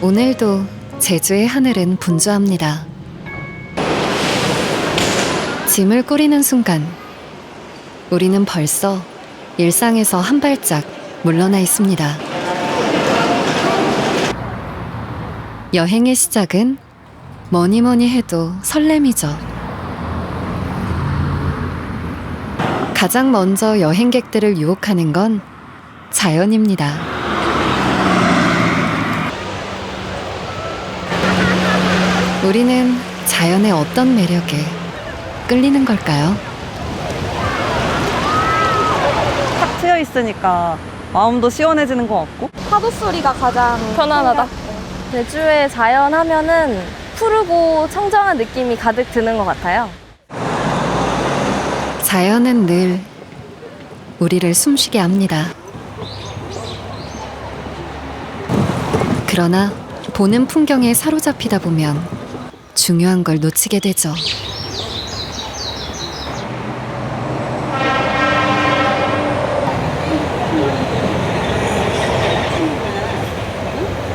오늘도 제주의 하늘은 분주합니다. 짐을 꾸리는 순간 우리는 벌써 일상에서 한 발짝 물러나 있습니다. 여행의 시작은 뭐니 해도 설렘이죠. 가장 먼저 여행객들을 유혹하는 건 자연입니다. 우리는 자연의 어떤 매력에 끌리는 걸까요? 탁 트여 있으니까 마음도 시원해지는 것 같고. 파도 소리가 가장 편안하다. 제주의 자연 하면은 푸르고 청정한 느낌이 가득 드는 것 같아요. 자연은 늘 우리를 숨쉬게 합니다. 그러나 보는 풍경에 사로잡히다 보면 중요한 걸 놓치게 되죠.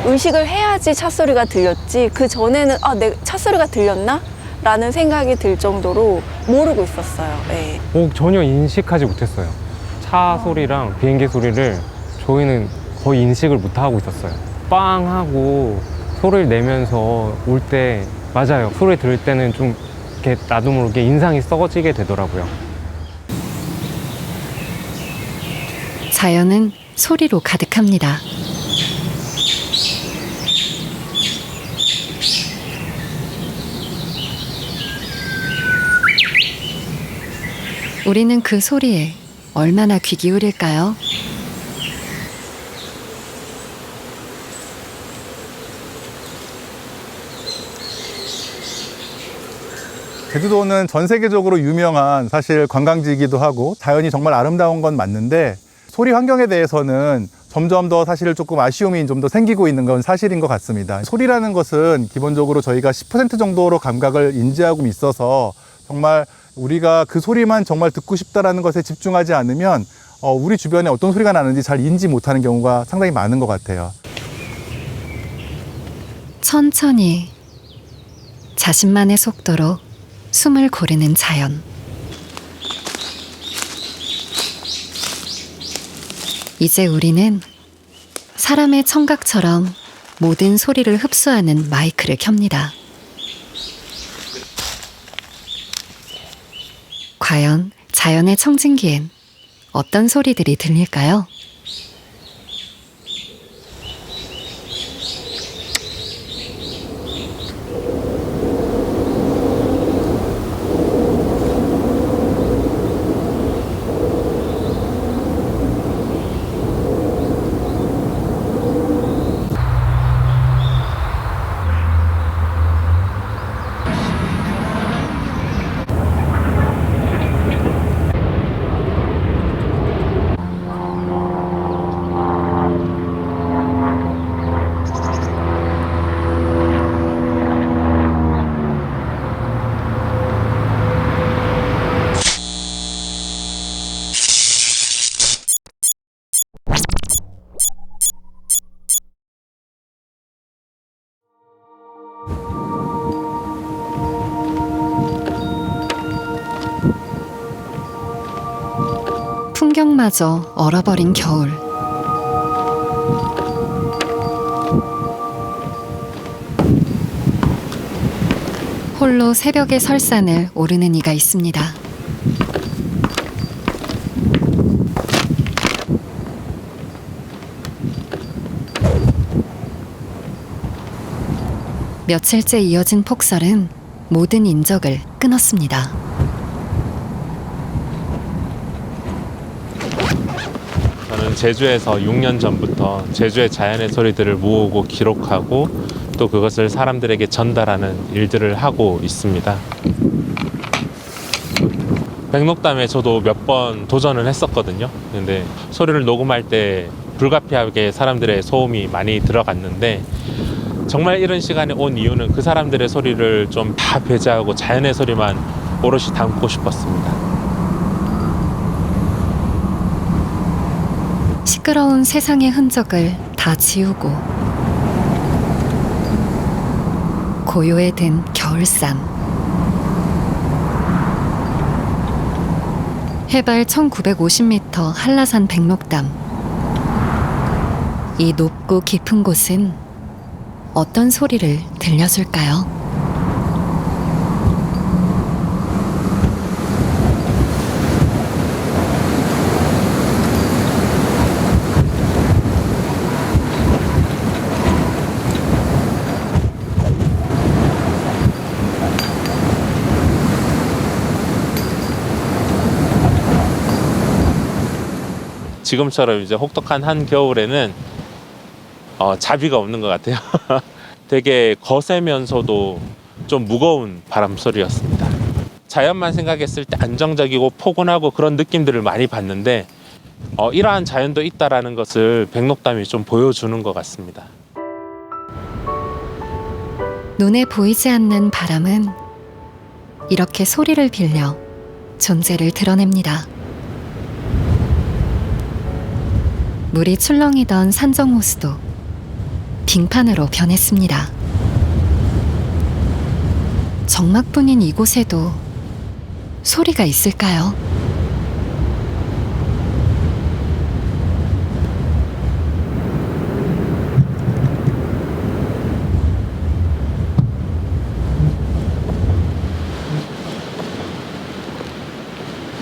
의식을 해야지 찻소리가 들렸지 그 전에는 내 찻소리가 들렸나? 라는 생각이 들 정도로 모르고 있었어요. 네. 전혀 인식하지 못했어요. 차 소리랑 비행기 소리를 저희는 거의 인식을 못하고 있었어요. 빵 하고 소리를 내면서 올 때 맞아요. 소리 들을 때는 좀 이렇게 나도 모르게 인상이 썩어지게 되더라고요. 자연은 소리로 가득합니다. 우리는 그 소리에 얼마나 귀 기울일까요? 제주도는 전 세계적으로 유명한 사실 관광지이기도 하고 자연이 정말 아름다운 건 맞는데 소리 환경에 대해서는 점점 더 사실 조금 아쉬움이 좀 더 생기고 있는 건 사실인 것 같습니다. 소리라는 것은 기본적으로 저희가 10% 정도로 감각을 인지하고 있어서 정말 우리가 그 소리만 정말 듣고 싶다라는 것에 집중하지 않으면 우리 주변에 어떤 소리가 나는지 잘 인지 못하는 경우가 상당히 많은 것 같아요. 천천히 자신만의 속도로 숨을 고르는 자연. 이제 우리는 사람의 청각처럼 모든 소리를 흡수하는 마이크를 켭니다. 과연 자연의 청진기엔 어떤 소리들이 들릴까요? 풍경마저 얼어버린 겨울. 홀로 새벽의 설산을 오르는 이가 있습니다. 며칠째 이어진 폭설은 모든 인적을 끊었습니다. 저는 제주에서 6년 전부터 제주의 자연의 소리들을 모으고 기록하고 또 그것을 사람들에게 전달하는 일들을 하고 있습니다. 백록담에 저도 몇 번 도전을 했었거든요. 근데 소리를 녹음할 때 불가피하게 사람들의 소음이 많이 들어갔는데 정말 이런 시간에 온 이유는 그 사람들의 소리를 좀 다 배제하고 자연의 소리만 오롯이 담고 싶었습니다. 시끄러운 세상의 흔적을 다 지우고 고요에 든 겨울산. 해발 1950m 한라산 백록담. 이 높고 깊은 곳은 어떤 소리를 들려줄까요? 지금처럼 이제 혹독한 한겨울에는 자비가 없는 것 같아요. 되게 거세면서도 좀 무거운 바람 소리였습니다. 자연만 생각했을 때 안정적이고 포근하고 그런 느낌들을 많이 받는데 이러한 자연도 있다라는 것을 백록담이 좀 보여주는 것 같습니다. 눈에 보이지 않는 바람은 이렇게 소리를 빌려 존재를 드러냅니다. 물이 출렁이던 산정호수도 빙판으로 변했습니다. 적막뿐인 이곳에도 소리가 있을까요?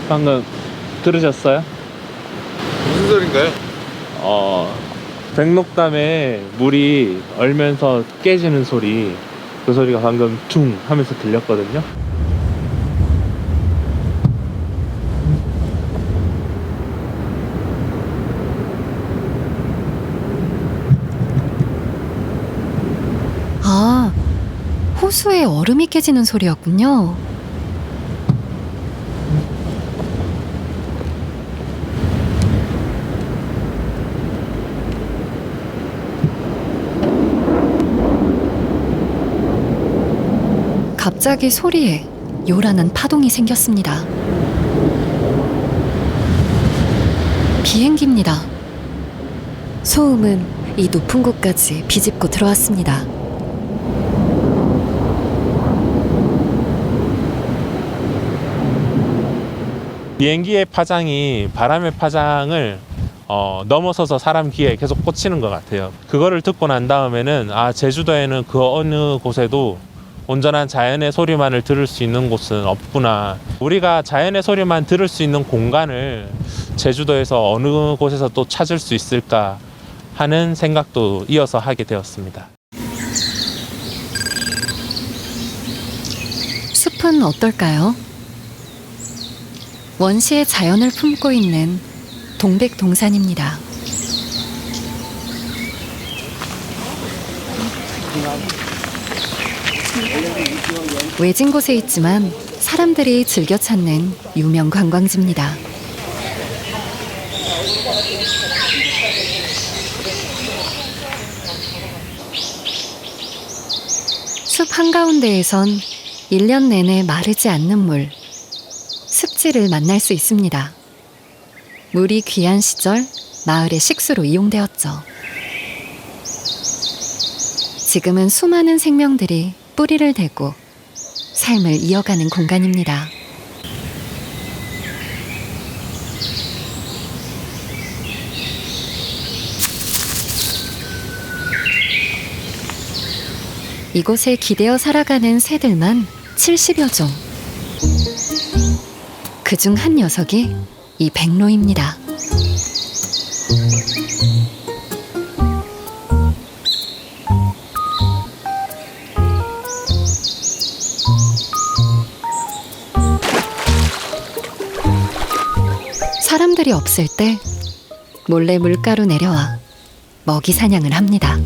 방금 들으셨어요? 무슨 소린가요? 백록담에 물이 얼면서 깨지는 소리, 그 소리가 방금 퉁 하면서 들렸거든요. 아, 호수에 얼음이 깨지는 소리였군요. 갑자기 소리에 요란한 파동이 생겼습니다. 비행기입니다. 소음은 이 높은 곳까지 비집고 들어왔습니다. 비행기의 파장이 바람의 파장을 넘어서서 사람 귀에 계속 꽂히는 것 같아요. 그거를 듣고 난 다음에는 제주도에는 그 어느 곳에도 온전한 자연의 소리만을 들을 수 있는 곳은 없구나. 우리가 자연의 소리만 들을 수 있는 공간을 제주도에서 어느 곳에서 또 찾을 수 있을까 하는 생각도 이어서 하게 되었습니다. 숲은 어떨까요? 원시의 자연을 품고 있는 동백동산입니다. 외진 곳에 있지만 사람들이 즐겨 찾는 유명 관광지입니다. 숲 한가운데에선 1년 내내 마르지 않는 물, 습지를 만날 수 있습니다. 물이 귀한 시절 마을의 식수로 이용되었죠. 지금은 수많은 생명들이 뿌리를 대고 삶을 이어가는 공간입니다. 이곳에 기대어 살아가는 새들만 70여 종. 그중 한 녀석이 이 백로입니다. 사람들이 없을 때 몰래 물가로 내려와 먹이 사냥을 합니다.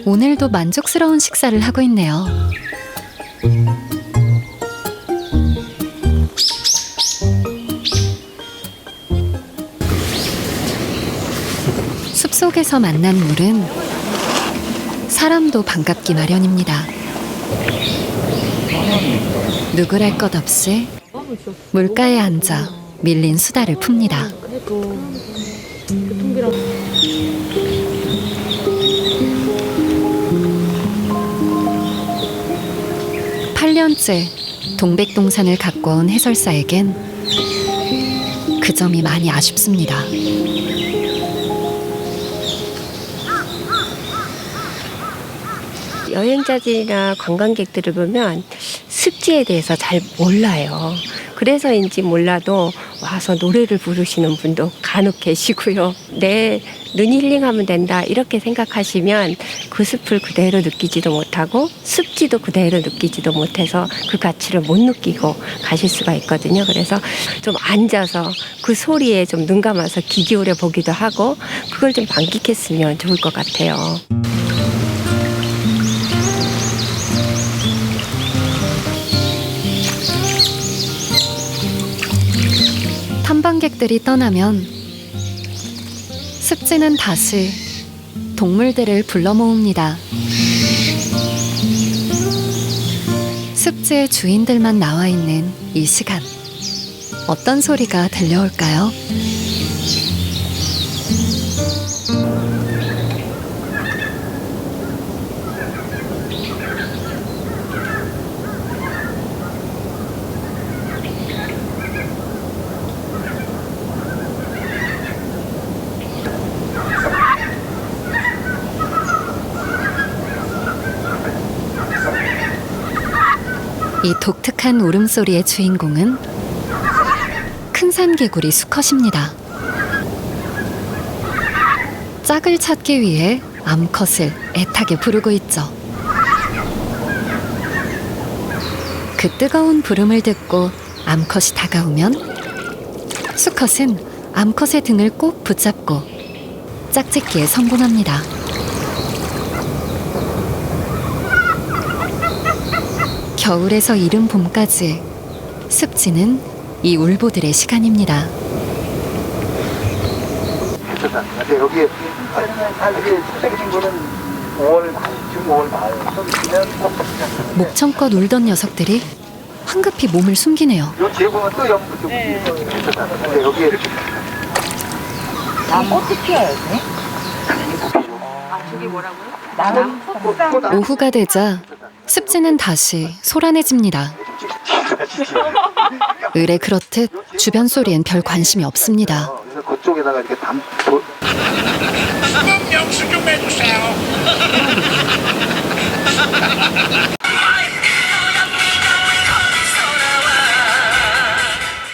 오늘도 만족스러운 식사를 하고 있네요. 숲속에서 만난 물은 사람도 반갑기 마련입니다. 누구랄 것 없이 물가에 앉아 밀린 수다를 풉니다. 8년째 동백동산을 가꿔온 해설사에겐 그 점이 많이 아쉽습니다. 여행자들이나 관광객들을 보면 습지에 대해서 잘 몰라요. 그래서인지 몰라도 와서 노래를 부르시는 분도 간혹 계시고요. 내 눈이 힐링하면 된다 이렇게 생각하시면 그 숲을 그대로 느끼지도 못하고 습지도 그대로 느끼지도 못해서 그 가치를 못 느끼고 가실 수가 있거든요. 그래서 좀 앉아서 그 소리에 좀 눈 감아서 귀 기울여 보기도 하고 그걸 좀 만끽했으면 좋을 것 같아요. 탐방객들이 떠나면 습지는 다시 동물들을 불러 모읍니다. 습지의 주인들만 나와 있는 이 시간, 어떤 소리가 들려올까요? 이 독특한 울음소리의 주인공은 큰 산개구리 수컷입니다. 짝을 찾기 위해 암컷을 애타게 부르고 있죠. 그 뜨거운 부름을 듣고 암컷이 다가오면 수컷은 암컷의 등을 꼭 붙잡고 짝짓기에 성공합니다. 겨울에서 이른 봄까지 습지는 이 울보들의 시간입니다. 여기 수색진 거는 5월 말, 지금 5월 말. 목청껏 울던 녀석들이 황급히 몸을 숨기네요. 요 뒤에 보면 또 연못 좀. 여기 꽃이 피어요, 저기 뭐라고요? 오후가 되자 습지는 다시 소란해집니다. 의뢰 그렇듯 주변 소리엔 별 관심이 없습니다. 그쪽에다가 이렇게 영수 좀 해주세요.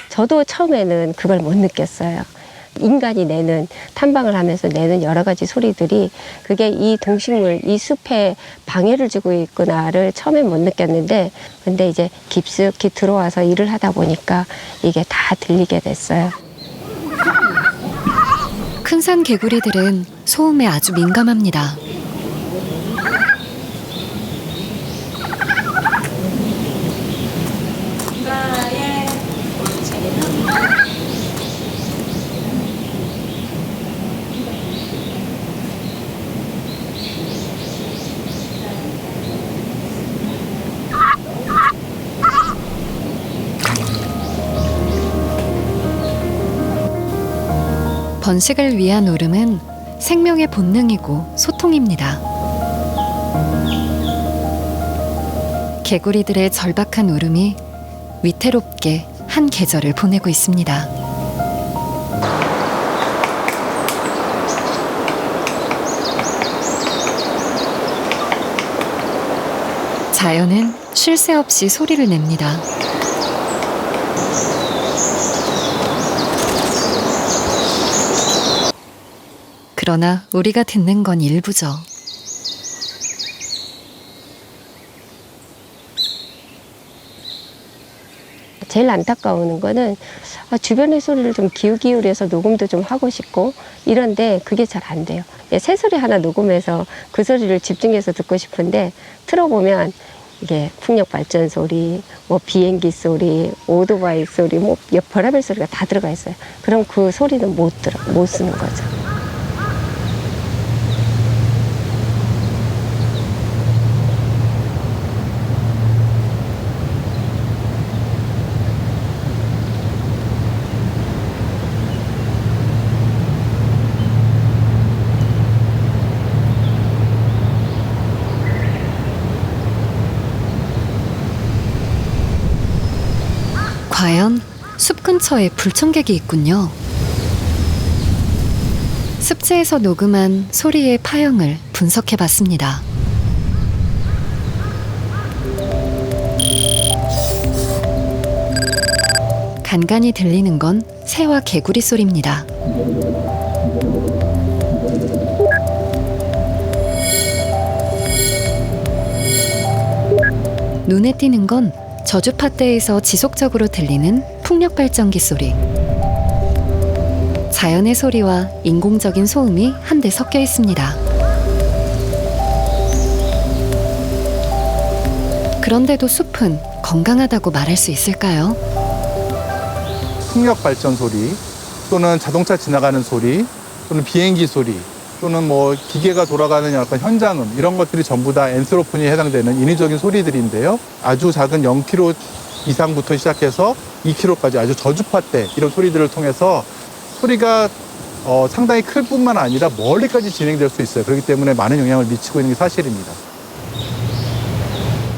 저도 처음에는 그걸 못 느꼈어요. 인간이 내는 탐방을 하면서 내는 여러 가지 소리들이 그게 이 동식물, 이 숲에 방해를 주고 있구나를 처음엔 못 느꼈는데 근데 이제 깊숙이 들어와서 일을 하다 보니까 이게 다 들리게 됐어요. 큰 산 개구리들은 소음에 아주 민감합니다. 번식을 위한 울음은 생명의 본능이고 소통입니다. 개구리들의 절박한 울음이 위태롭게 한 계절을 보내고 있습니다. 자연은 쉴 새 없이 소리를 냅니다. 그러나 우리가 듣는 건 일부죠. 제일 안타까운 거는 주변의 소리를 좀 기울여서 녹음도 좀 하고 싶고 이런데 그게 잘 안 돼요. 새소리 하나 녹음해서 그 소리를 집중해서 듣고 싶은데 틀어보면 이게 풍력발전 소리, 뭐 비행기 소리, 오토바이 소리, 뭐 별의별 소리가 다 들어가 있어요. 그럼 그 소리는 못 쓰는 거죠. 근처에 불청객이 있군요. 습지에서 녹음한 소리의 파형을 분석해 봤습니다. 간간히 들리는 건 새와 개구리 소리입니다. 눈에 띄는 건 저주파대에서 지속적으로 들리는 풍력발전기 소리. 자연의 소리와 인공적인 소음이 한데 섞여 있습니다. 그런데도 숲은 건강하다고 말할 수 있을까요? 풍력 발전 소리 또는 자동차 지나가는 소리 또는 비행기 소리 또는 뭐 기계가 돌아가는 약간 현장음 이런 것들이 전부 다 엔스로폰에 해당되는 인위적인 소리들인데요. 아주 작은 0km 이상부터 시작해서 2km까지 아주 저주파대 이런 소리들을 통해서 소리가 상당히 클 뿐만 아니라 멀리까지 진행될 수 있어요. 그렇기 때문에 많은 영향을 미치고 있는 게 사실입니다.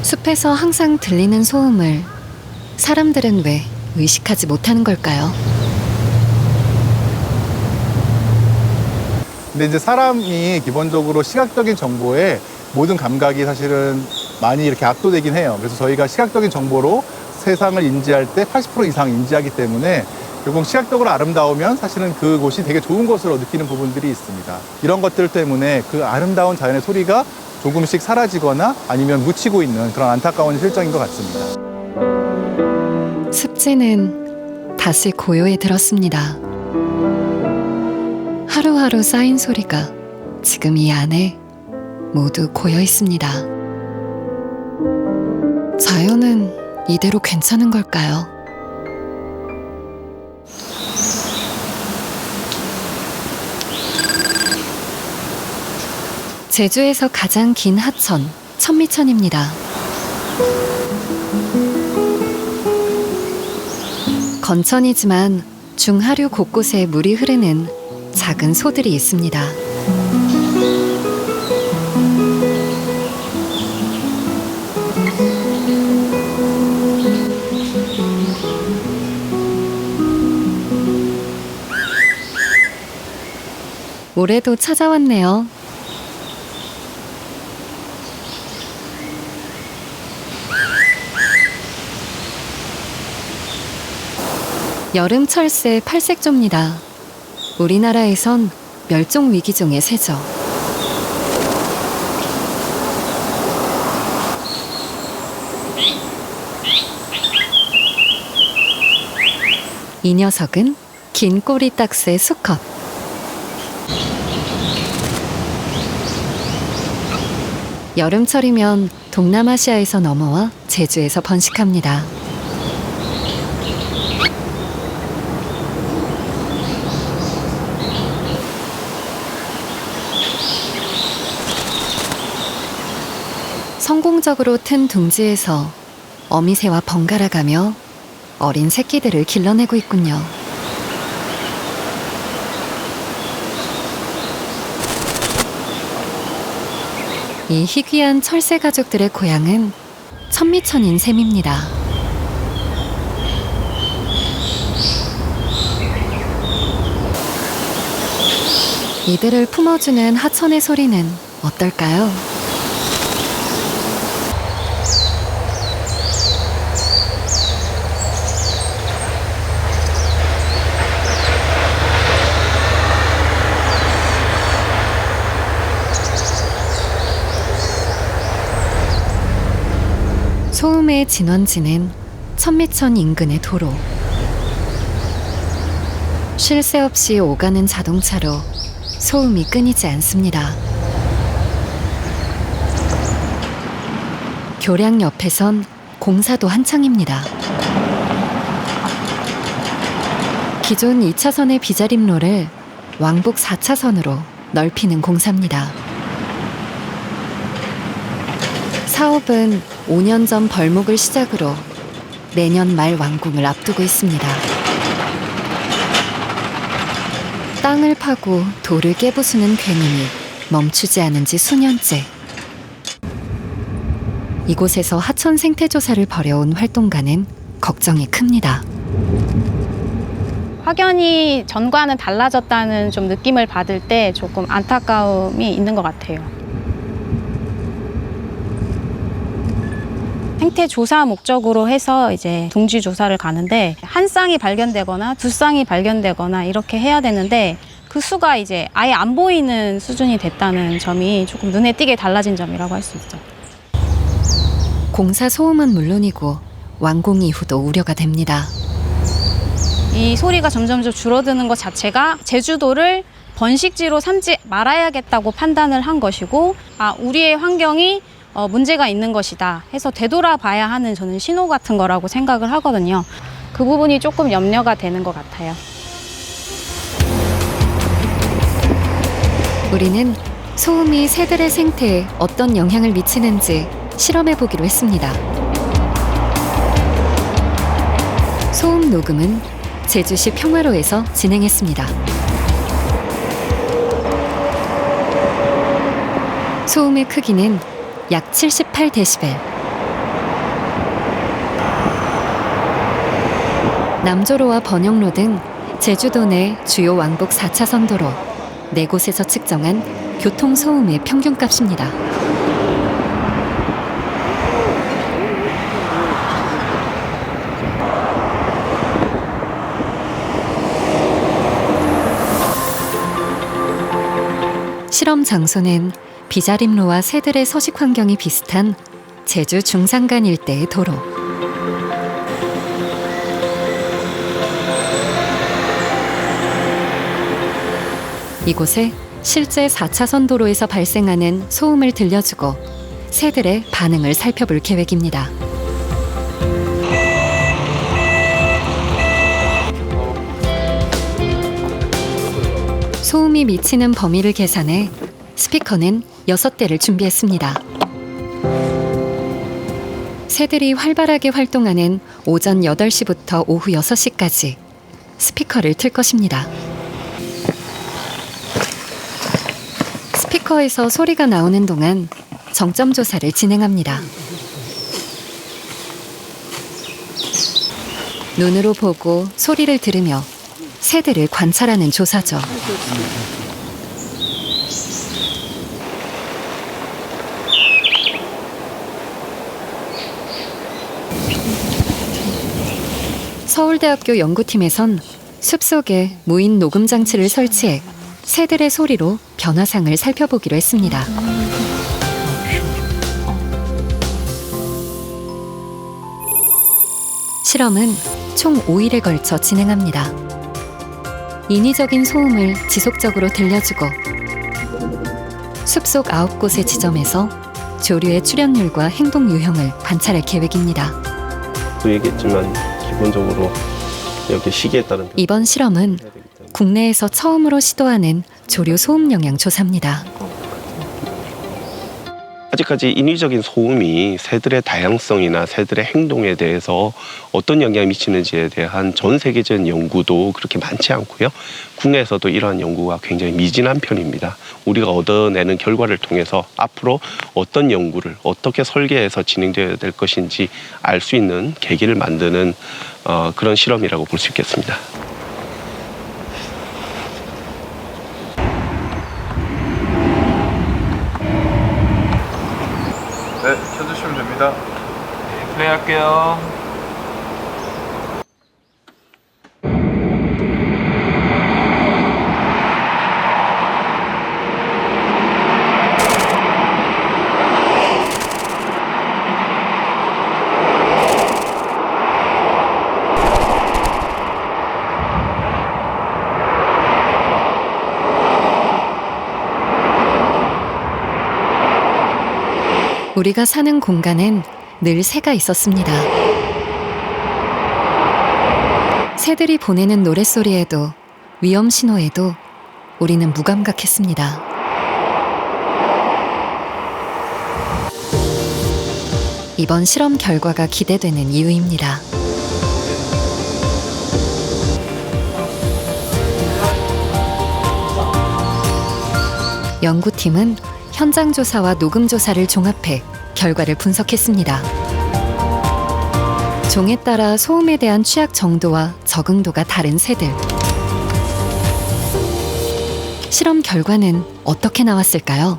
숲에서 항상 들리는 소음을 사람들은 왜 의식하지 못하는 걸까요? 근데 이제 사람이 기본적으로 시각적인 정보에 모든 감각이 사실은 많이 이렇게 압도되긴 해요. 그래서 저희가 시각적인 정보로 세상을 인지할 때 80% 이상 인지하기 때문에 결국 시각적으로 아름다우면 사실은 그곳이 되게 좋은 것으로 느끼는 부분들이 있습니다. 이런 것들 때문에 그 아름다운 자연의 소리가 조금씩 사라지거나 아니면 묻히고 있는 그런 안타까운 실정인 것 같습니다. 습지는 다시 고요에 들었습니다. 하루하루 쌓인 소리가 지금 이 안에 모두 고여 있습니다. 자연은 이대로 괜찮은 걸까요? 제주에서 가장 긴 하천, 천미천입니다. 건천이지만 중하류 곳곳에 물이 흐르는 작은 소들이 있습니다. 올해도 찾아왔네요. 여름 철새 팔색조입니다. 우리나라에선 멸종 위기종의 새죠. 이 녀석은 긴 꼬리 딱새 수컷. 여름철이면 동남아시아에서 넘어와 제주에서 번식합니다. 성공적으로 튼 둥지에서 어미새와 번갈아 가며 어린 새끼들을 길러내고 있군요. 이 희귀한 철새 가족들의 고향은 천미천인 셈입니다. 이들을 품어주는 하천의 소리는 어떨까요? 소음의 진원지는 천미천 인근의 도로. 쉴 새 없이 오가는 자동차로 소음이 끊이지 않습니다. 교량 옆에선 공사도 한창입니다. 기존 2차선의 비자림로를 왕복 4차선으로 넓히는 공사입니다. 사업은 5년 전 벌목을 시작으로 내년 말 완공을 앞두고 있습니다. 땅을 파고 돌을 깨부수는 괴물이 멈추지 않은 지 수년째. 이곳에서 하천 생태 조사를 벌여온 활동가는 걱정이 큽니다. 확연히 전과는 달라졌다는 좀 느낌을 받을 때 조금 안타까움이 있는 것 같아요. 생태 조사 목적으로 해서 이제 둥지 조사를 가는데 한 쌍이 발견되거나 두 쌍이 발견되거나 이렇게 해야 되는데 그 수가 이제 아예 안 보이는 수준이 됐다는 점이 조금 눈에 띄게 달라진 점이라고 할 수 있죠. 공사 소음은 물론이고 완공 이후도 우려가 됩니다. 이 소리가 점점 줄어드는 것 자체가 제주도를 번식지로 삼지 말아야겠다고 판단을 한 것이고, 우리의 환경이 문제가 있는 것이다 해서 되돌아봐야 하는 저는 신호 같은 거라고 생각을 하거든요. 그 부분이 조금 염려가 되는 것 같아요. 우리는 소음이 새들의 생태에 어떤 영향을 미치는지 실험해 보기로 했습니다. 소음 녹음은 제주시 평화로에서 진행했습니다. 소음의 크기는 약 78데시벨. 남조로와 번영로 등 제주도 내 주요 왕복 4차선 도로 4곳에서 측정한 교통소음의 평균값입니다. 실험 장소는 비자림로와 새들의 서식 환경이 비슷한 제주 중산간 일대의 도로. 이곳에 실제 4차선 도로에서 발생하는 소음을 들려주고 새들의 반응을 살펴볼 계획입니다. 소음이 미치는 범위를 계산해 스피커는 6대를 준비했습니다. 새들이 활발하게 활동하는 오전 8시부터 오후 6시까지 스피커를 틀 것입니다. 스피커에서 소리가 나오는 동안 정점 조사를 진행합니다. 눈으로 보고 소리를 들으며 새들을 관찰하는 조사죠. 서울대학교 연구팀에선 숲속에 무인 녹음 장치를 설치해 새들의 소리로 변화상을 살펴보기로 했습니다. 실험은 총 5일에 걸쳐 진행합니다. 인위적인 소음을 지속적으로 들려주고 숲속 9곳의 지점에서 조류의 출현율과 행동 유형을 관찰할 계획입니다. 또 얘기했지만 기본적으로 여기 시기에 따른 이번 실험은 국내에서 처음으로 시도하는 조류 소음 영향 조사입니다. 아직까지 인위적인 소음이 새들의 다양성이나 새들의 행동에 대해서 어떤 영향을 미치는지에 대한 전 세계적인 연구도 그렇게 많지 않고요. 국내에서도 이러한 연구가 굉장히 미진한 편입니다. 우리가 얻어내는 결과를 통해서 앞으로 어떤 연구를 어떻게 설계해서 진행되어야 될 것인지 알 수 있는 계기를 만드는 그런 실험이라고 볼 수 있겠습니다. 네, 켜주시면 됩니다. 플레이할게요. 우리가 사는 공간엔 늘 새가 있었습니다. 새들이 보내는 노랫소리에도 위험 신호에도 우리는 무감각했습니다. 이번 실험 결과가 기대되는 이유입니다. 연구팀은 현장 조사와 녹음 조사를 종합해 결과를 분석했습니다. 종에 따라 소음에 대한 취약 정도와 적응도가 다른 새들. 실험 결과는 어떻게 나왔을까요?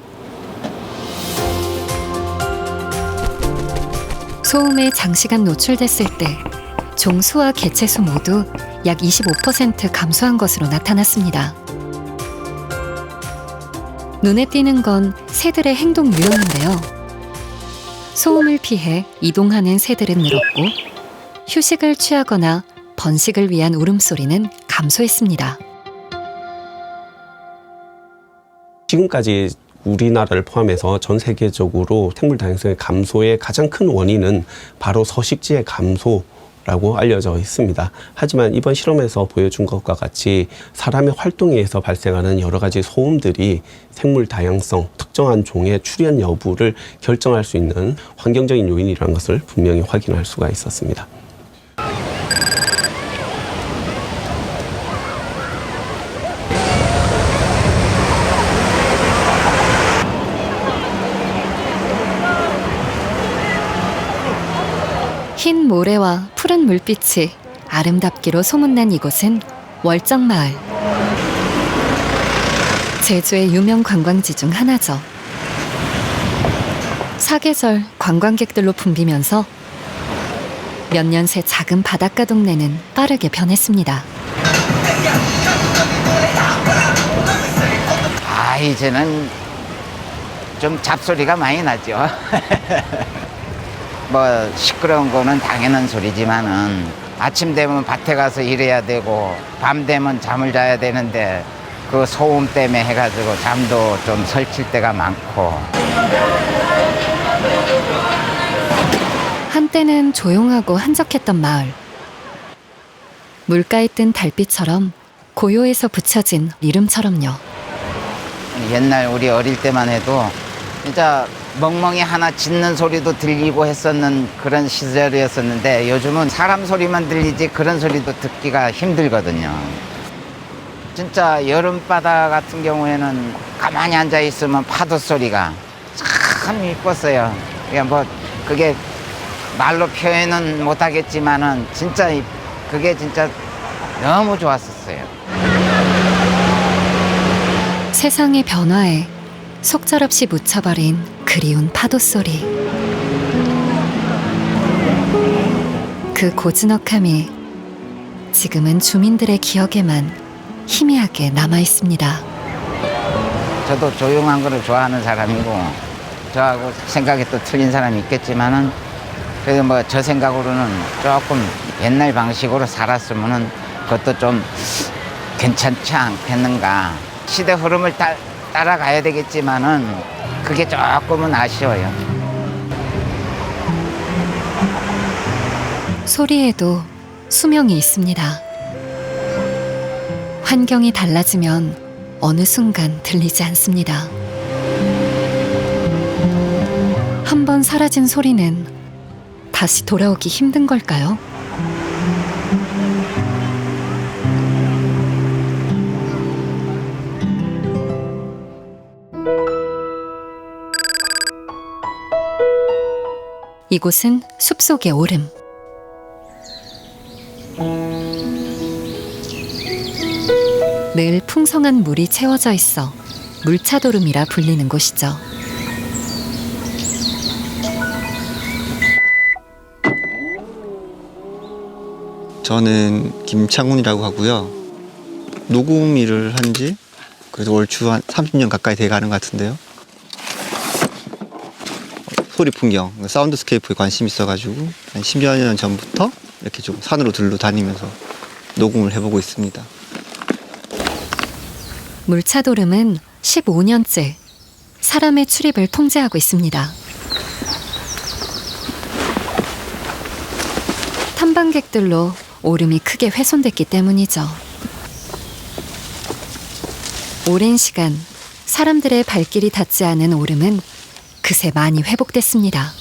소음에 장시간 노출됐을 때 종수와 개체수 모두 약 25% 감소한 것으로 나타났습니다. 눈에 띄는 건 새들의 행동 유형인데요. 소음을 피해 이동하는 새들은 늘었고 휴식을 취하거나 번식을 위한 울음소리는 감소했습니다. 지금까지 우리나라를 포함해서 전 세계적으로 생물 다양성의 감소의 가장 큰 원인은 바로 서식지의 감소라고 알려져 있습니다. 하지만 이번 실험에서 보여준 것과 같이 사람의 활동에 의해서 발생하는 여러 가지 소음들이 생물 다양성, 특정한 종의 출현 여부를 결정할 수 있는 환경적인 요인이라는 것을 분명히 확인할 수가 있었습니다. 흰 모래와 푸른 물빛이 아름답기로 소문난 이곳은 월정마을. 제주의 유명 관광지 중 하나죠. 사계절 관광객들로 붐비면서 몇 년 새 작은 바닷가 동네는 빠르게 변했습니다. 이제는 좀 잡소리가 많이 나죠. 뭐 시끄러운 거는 당연한 소리지만은 아침 되면 밭에 가서 일해야 되고 밤 되면 잠을 자야 되는데 그 소음 때문에 해가지고 잠도 좀 설칠 때가 많고. 한때는 조용하고 한적했던 마을. 물가에 뜬 달빛처럼 고요해서 붙여진 이름처럼요. 옛날 우리 어릴 때만 해도 진짜 멍멍이 하나 짖는 소리도 들리고 했었는 그런 시절이었었는데 요즘은 사람 소리만 들리지 그런 소리도 듣기가 힘들거든요. 진짜 여름바다 같은 경우에는 가만히 앉아 있으면 파도 소리가 참 이뻤어요. 그러니까 뭐 그게 말로 표현은 못하겠지만은 진짜 그게 진짜 너무 좋았었어요. 세상의 변화에 속절없이 묻혀버린 그리운 파도 소리. 그 고즈넉함이 지금은 주민들의 기억에만 희미하게 남아 있습니다. 저도 조용한 거를 좋아하는 사람이고 저하고 생각이 또 틀린 사람이 있겠지만은 그래도 뭐 저 생각으로는 조금 옛날 방식으로 살았으면은 그것도 좀 괜찮지 않겠는가. 시대 흐름을 따라가야 되겠지만은 그게 조금은 아쉬워요. 소리에도 수명이 있습니다. 환경이 달라지면 어느 순간 들리지 않습니다. 한 번 사라진 소리는 다시 돌아오기 힘든 걸까요? 이곳은 숲속의 오름. 늘 풍성한 물이 채워져 있어 물차도름이라 불리는 곳이죠. 저는 김창훈이라고 하고요. 녹음 일을 한 지 그래도 얼추 한 30년 가까이 돼가는 것 같은데요. 소리 풍경, 사운드스케이프에 관심이 있어가지고 한 10여 년 전부터 이렇게 좀 산으로 들러 다니면서 녹음을 해보고 있습니다. 물차도름은 15년째 사람의 출입을 통제하고 있습니다. 탐방객들로 오름이 크게 훼손됐기 때문이죠. 오랜 시간 사람들의 발길이 닿지 않은 오름은 그새 많이 회복됐습니다.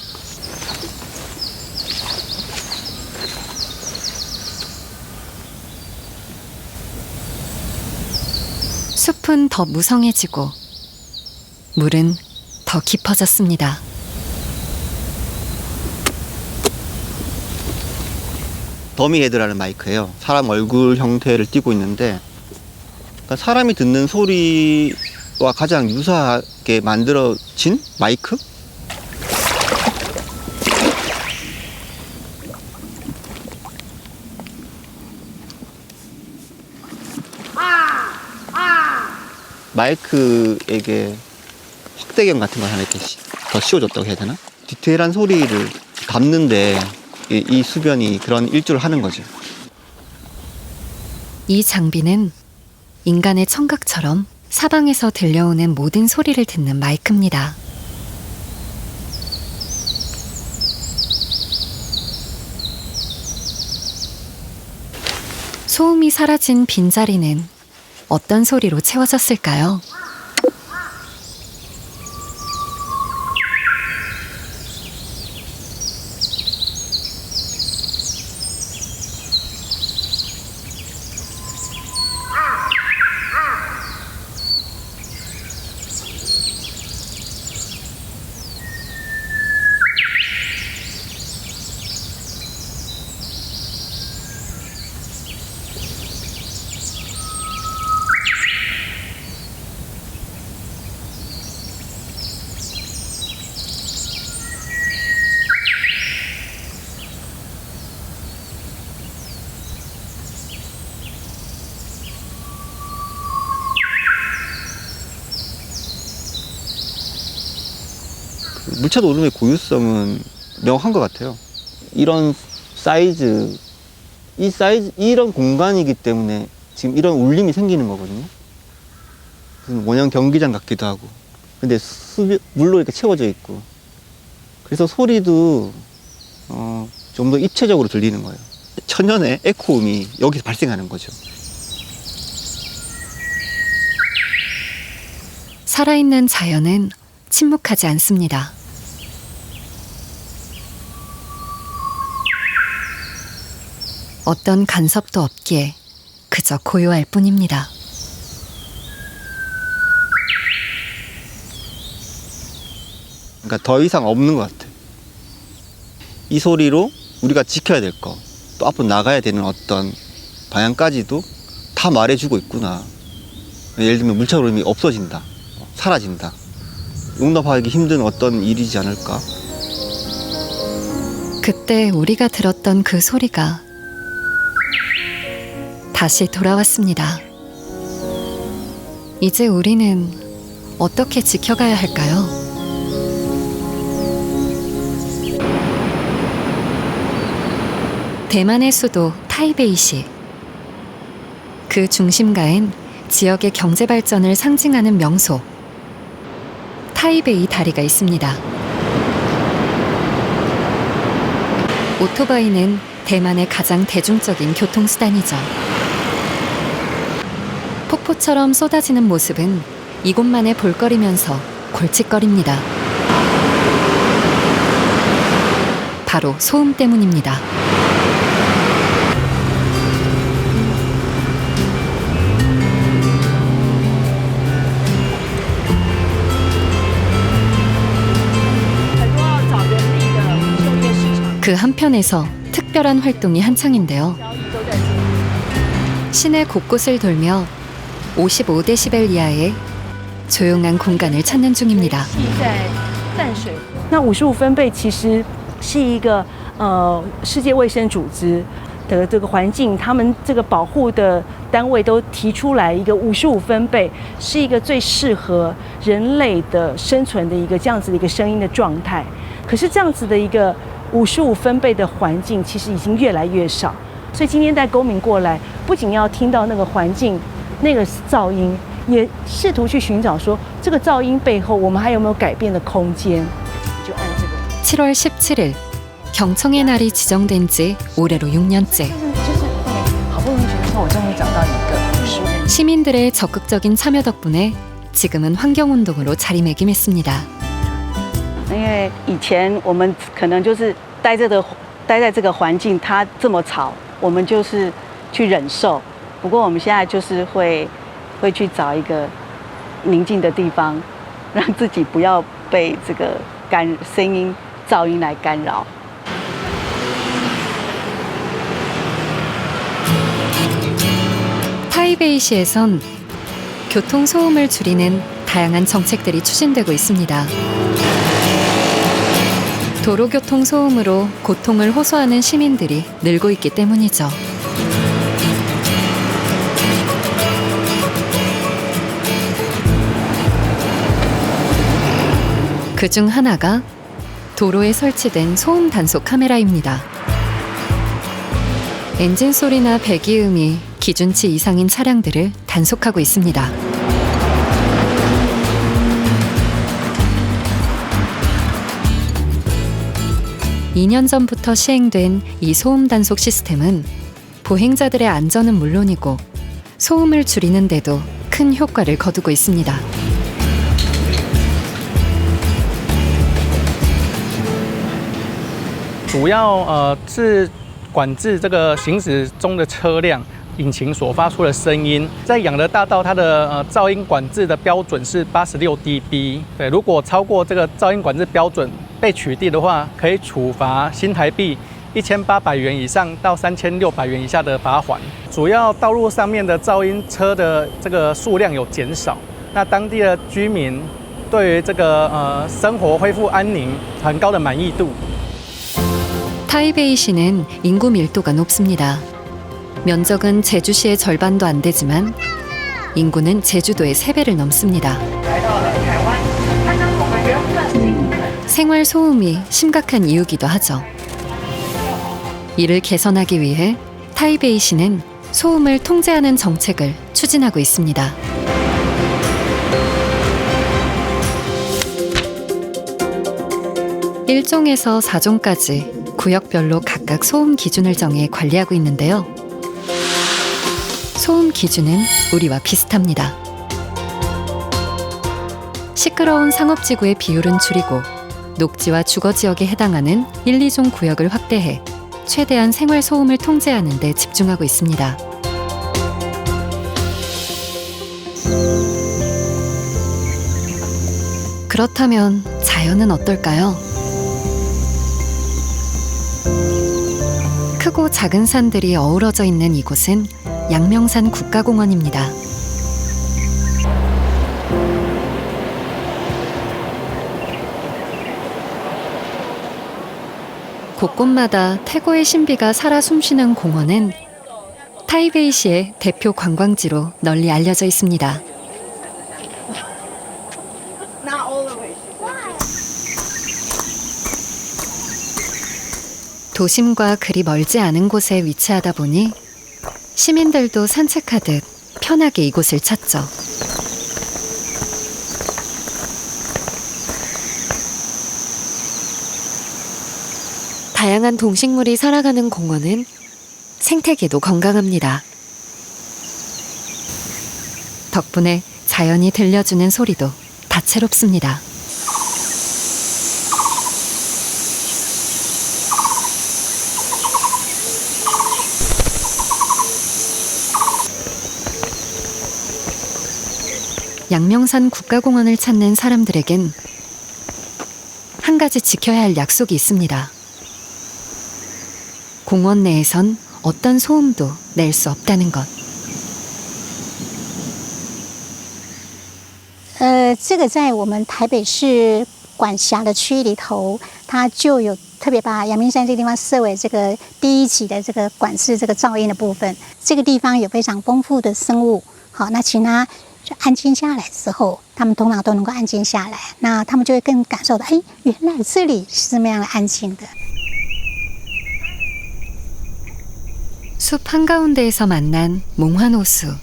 숲은 더 무성해지고 물은 더 깊어졌습니다. 더미 헤드라는 마이크예요. 사람 얼굴 형태를 띠고 있는데 그러니까 사람이 듣는 소리와 가장 유사하게 만들어진 마이크? 마이크에게 확대경 같은 걸 하나 이렇게 더 씌워줬다고 해야 되나? 디테일한 소리를 담는데 이 수변이 그런 일조를 하는 거죠. 이 장비는 인간의 청각처럼 사방에서 들려오는 모든 소리를 듣는 마이크입니다. 소음이 사라진 빈자리는 어떤 소리로 채워졌을까요? 물차도 오름의 고유성은 명확한 것 같아요. 이런 사이즈, 이런 공간이기 때문에 지금 이런 울림이 생기는 거거든요. 무슨 원형 경기장 같기도 하고. 근데 물로 이렇게 채워져 있고. 그래서 소리도 좀 더 입체적으로 들리는 거예요. 천연의 에코음이 여기서 발생하는 거죠. 살아있는 자연은 침묵하지 않습니다. 어떤 간섭도 없기에 그저 고요할 뿐입니다. 그러니까 더 이상 없는 것 같아요. 이 소리로 우리가 지켜야 될 거, 또 앞으로 나가야 되는 어떤 방향까지도 다 말해주고 있구나. 예를 들면 물차 흐름이 없어진다, 사라진다. 용납하기 힘든 어떤 일이지 않을까? 그때 우리가 들었던 그 소리가 다시 돌아왔습니다. 이제 우리는 어떻게 지켜가야 할까요? 대만의 수도 타이베이시. 그 중심가엔 지역의 경제 발전을 상징하는 명소 타이베이 다리가 있습니다. 오토바이는 대만의 가장 대중적인 교통수단이죠. 폭포처럼 쏟아지는 모습은 이곳만의 볼거리면서 골칫거립니다. 바로 소음 때문입니다. 그 한편에서 특별한 활동이 한창인데요. 시내 곳곳을 돌며 55데시벨 이하의 조용한 공간을 찾는 중입니다. 那55分贝其实是一个世界卫生组织的这个环境，他们这个保护的单位都提出来一个55分贝是一个最适合人类的生存的一个这样子的一个声音的状态。可是这样子的一个55分贝的环境其实已经越来越少，所以今天带公民过来，不仅要听到那个环境那个噪音，也试图去寻找说这个噪音背后我们还有没有改变的空间。就按这个。 7월 17일 경청의 날이 지정된 지 올해로 6년째. 시민들의 적극적인 참여 덕분에 지금은 환경운동으로 자리매김했습니다. 因为以前我们可能就是待在这个环境，它这么吵，我们就是去忍受。不过我们现在就是会去找一个宁静的地方，让自己不要被这个声音、噪音来干扰。 타이베이시에선 교통 소음을 줄이는 다양한 정책들이 추진되고 있습니다. 도로교통 소음으로 고통을 호소하는 시민들이 늘고 있기 때문이죠. 그중 하나가 도로에 설치된 소음 단속 카메라입니다. 엔진 소리나 배기음이 기준치 이상인 차량들을 단속하고 있습니다. (2년) 전부터 시행된 이 소음 단속 시스템은 보행자들의 안전은 물론이고 소음을 줄이는 데도 큰 효과를 거두고 있습니다. 主要是管制这个行驶中的车辆引擎所发出的声音。在养德大道，它的噪音管制的标准是86 dB。对，如果超过这个噪音管制标准被取缔的话，可以处罚新台币1800元以上到3600元以下的罚款。主要道路上面的噪音车的这个数量有减少，那当地的居民对于这个生活恢复安宁很高的满意度。 타이베이시는 인구 밀도가 높습니다. 면적은 제주시의 절반도 안 되지만 인구는 제주도의 3배를 넘습니다. 생활 소음이 심각한 이유기도 하죠. 이를 개선하기 위해 타이베이시는 소음을 통제하는 정책을 추진하고 있습니다. (1종에서) (4종까지) 구역별로 각각 소음 기준을 정해 관리하고 있는데요. 소음 기준은 우리와 비슷합니다. 시끄러운 상업지구의 비율은 줄이고 녹지와 주거지역에 해당하는 1, 2종 구역을 확대해 최대한 생활 소음을 통제하는 데 집중하고 있습니다. 그렇다면 자연은 어떨까요? 크고 작은 산들이 어우러져 있는 이곳은 양명산 국가공원입니다. 곳곳마다 태고의 신비가 살아 숨쉬는 공원은 타이베이시의 대표 관광지로 널리 알려져 있습니다. 도심과 그리 멀지 않은 곳에 위치하다 보니 시민들도 산책하듯 편하게 이곳을 찾죠. 다양한 동식물이 살아가는 공원은 생태계도 건강합니다. 덕분에 자연이 들려주는 소리도 다채롭습니다. 양명산 국가공원을 찾는 사람들에겐 한 가지 지켜야 할 약속이 있습니다. 공원 내에선 어떤 소음도 낼 수 없다는 것. 这个在我们台北市管辖的区域里头，它就有特别把阳明山这个地方设为这个第1级的这个管制这个噪音的部分。这个地方有非常丰富的生物，好，那请它就安静下来之后，他们通常都能够安静下来，那他们就会更感受到，哎，原来这里是这么样的安静的。 숲 한가운데에서 만난 몽환호수.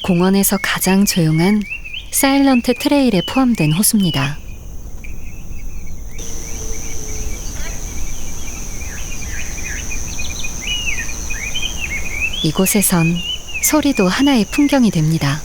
공원에서 가장 조용한 사일런트 트레일에 포함된 호수입니다. 이곳에선 소리도 하나의 풍경이 됩니다.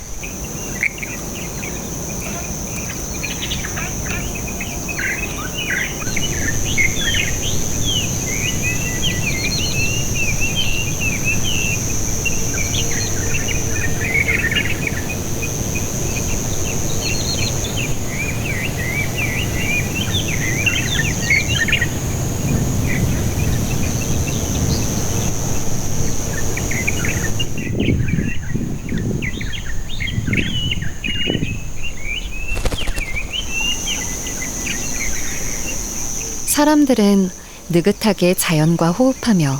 사람들은 느긋하게 자연과 호흡하며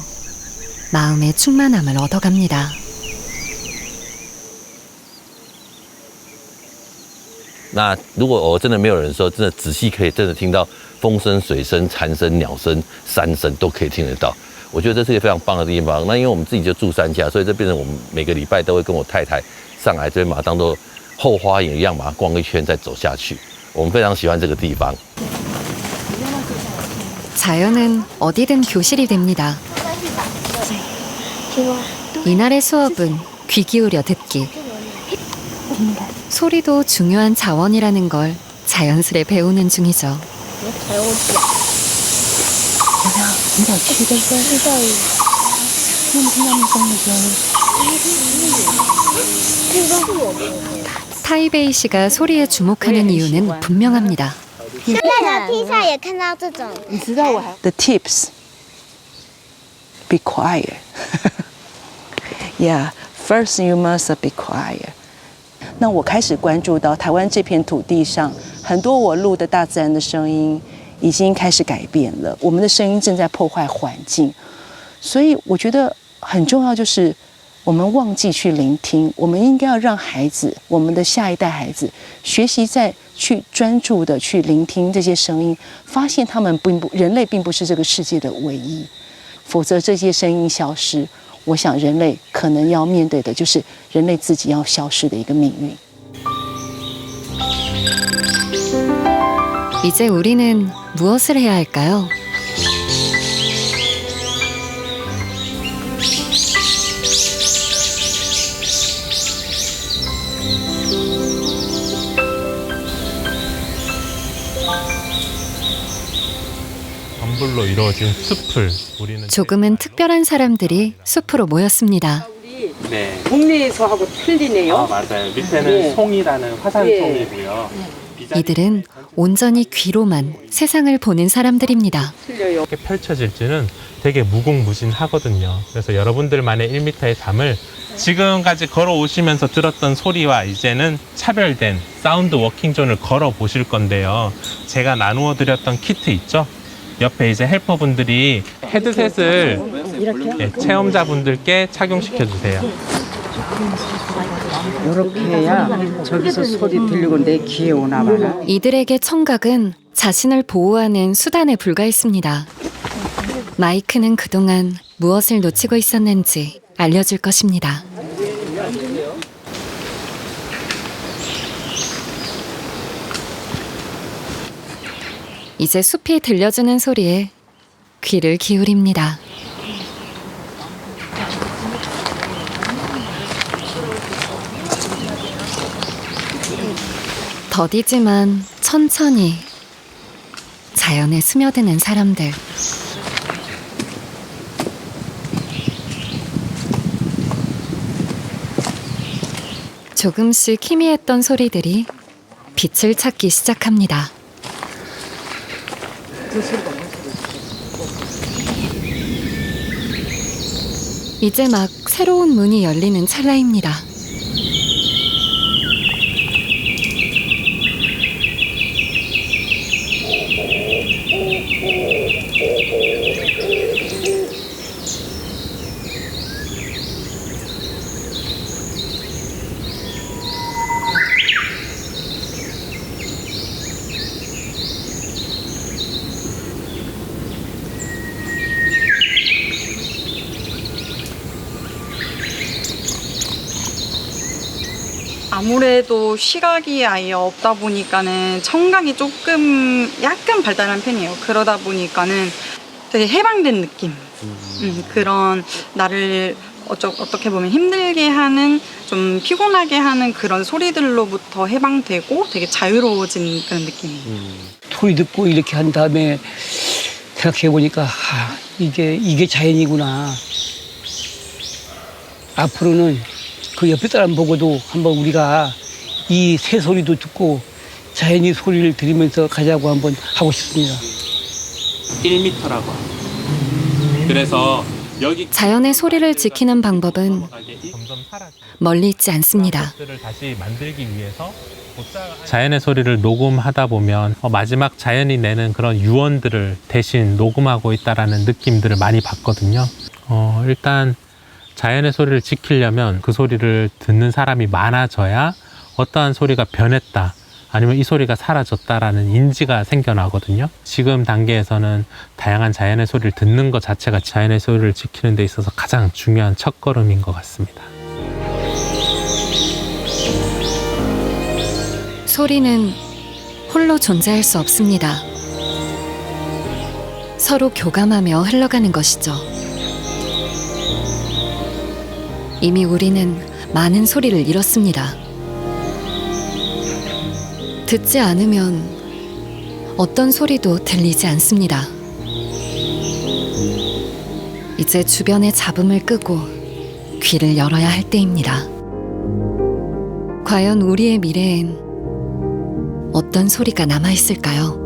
마음의 충만함을 얻어갑니다.那如果真的没有人说，真的仔细可以真的听到风声、水声、蝉声、鸟声、山声都可以听得到。我觉得这是一个非常棒的地方。那因为我们自己就住山下，所以这变成我们每个礼拜都会跟我太太上来这边，把它当做后花园一样，把它逛一圈再走下去。我们非常喜欢这个地方。 자연은 어디든 교실이 됩니다. 이날의 수업은 귀 기울여 듣기. 소리도 중요한 자원이라는 걸 자연스레 배우는 중이죠. 타이베이시가 소리에 주목하는 이유는 분명합니다. The tips. Be quiet. Yeah, first you must be quiet. 那我开始关注到台湾这片土地上，很多我录的大自然的声音已经开始改变了，我们的声音正在破坏环境，所以我觉得很重要就是我们忘记去聆听，我们应该要让孩子，我们的下一代孩子学习在去专注的去聆听这些声音，发现他们人类并不是这个世界的唯一，否则这些声音消失。 我想人类可能要面对的就是人类自己要消失的一个命运。 이제 우리는 무엇을 해야 할까요? 덤불로 이루어진 숲을 우리는 조금은 특별한 사람들이 숲으로 모였습니다. 네. 국내에서하고 틀리네요. 아, 맞아요. 밑에는 네. 송이라는 화산송이고요. 이들은 온전히 귀로만 세상을 보는 사람들입니다. 이렇게 펼쳐질지는 되게 무궁무진하거든요. 그래서 여러분들만의 1m의 담을 지금까지 걸어오시면서 들었던 소리와 이제는 차별된 사운드 워킹존을 걸어 보실 건데요. 제가 나누어 드렸던 키트 있죠? 옆에 이제 헬퍼분들이 헤드셋을 체험자분들께 착용시켜 주세요. 이렇게 해야 저기서 소리 들리고 내 귀에 오나 봐라. 이들에게 청각은 자신을 보호하는 수단에 불과했습니다. 마이크는 그동안 무엇을 놓치고 있었는지 알려줄 것입니다. 이제 숲이 들려주는 소리에 귀를 기울입니다. 더디지만 천천히 자연에 스며드는 사람들. 조금씩 희미했던 소리들이 빛을 찾기 시작합니다. 이제 막 새로운 문이 열리는 찰나입니다. 아무래도 시각이 아예 없다 보니까는 청각이 조금 약간 발달한 편이에요. 그러다 보니까는 되게 해방된 느낌. 그런 나를 어떻게 보면 힘들게 하는, 좀 피곤하게 하는 그런 소리들로부터 해방되고 되게 자유로워진 그런 느낌이에요. 소리 듣고 이렇게 한 다음에 생각해 보니까 이게 자연이구나. 앞으로는 그 옆에 사람 보고도 한번 우리가 이 새 소리도 듣고 자연의 소리를 들으면서 가자고 한번 하고 싶습니다. 1m라고. 그래서 여기 자연의 소리를 지키는 방법은 멀리 있지 않습니다. 것들을 다시 만들기 위해서 자연의 소리를 녹음하다 보면 마지막 자연이 내는 그런 유언들을 대신 녹음하고 있다라는 느낌들을 많이 받거든요. 일단 자연의 소리를 지키려면 그 소리를 듣는 사람이 많아져야 어떠한 소리가 변했다, 아니면 이 소리가 사라졌다라는 인지가 생겨나거든요. 지금 단계에서는 다양한 자연의 소리를 듣는 것 자체가 자연의 소리를 지키는 데 있어서 가장 중요한 첫걸음인 것 같습니다. 소리는 홀로 존재할 수 없습니다. 서로 교감하며 흘러가는 것이죠. 이미 우리는 많은 소리를 잃었습니다. 듣지 않으면 어떤 소리도 들리지 않습니다. 이제 주변의 잡음을 끄고 귀를 열어야 할 때입니다. 과연 우리의 미래엔 어떤 소리가 남아있을까요?